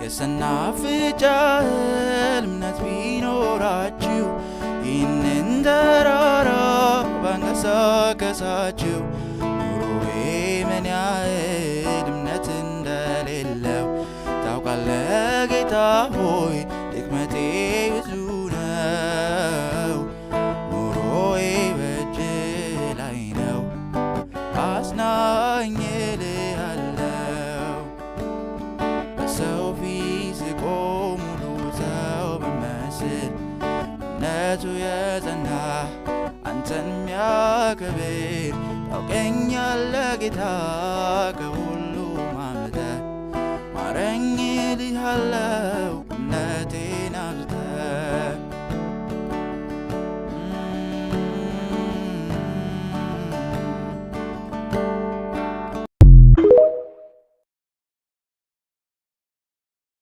የሰናፍጫ እምነት ቢኖራችሁ ይህንን ተራራ ባንቀሳቀሳችሁ ኑሮዬ ምን ያህል እምነት እንደሌለው ታውቃለህ ጌታ ሆይ ድክመቴ ብዙ ነው ኑሮዬ በእጅ ላይ ነው አጽናኝ እልሃለሁ በሰው ፊት ስቆም ሙሉ ሰው ብመስል እምነቱ የጸና አንተን የሚያከብር ታውቀኛለህ ጌታ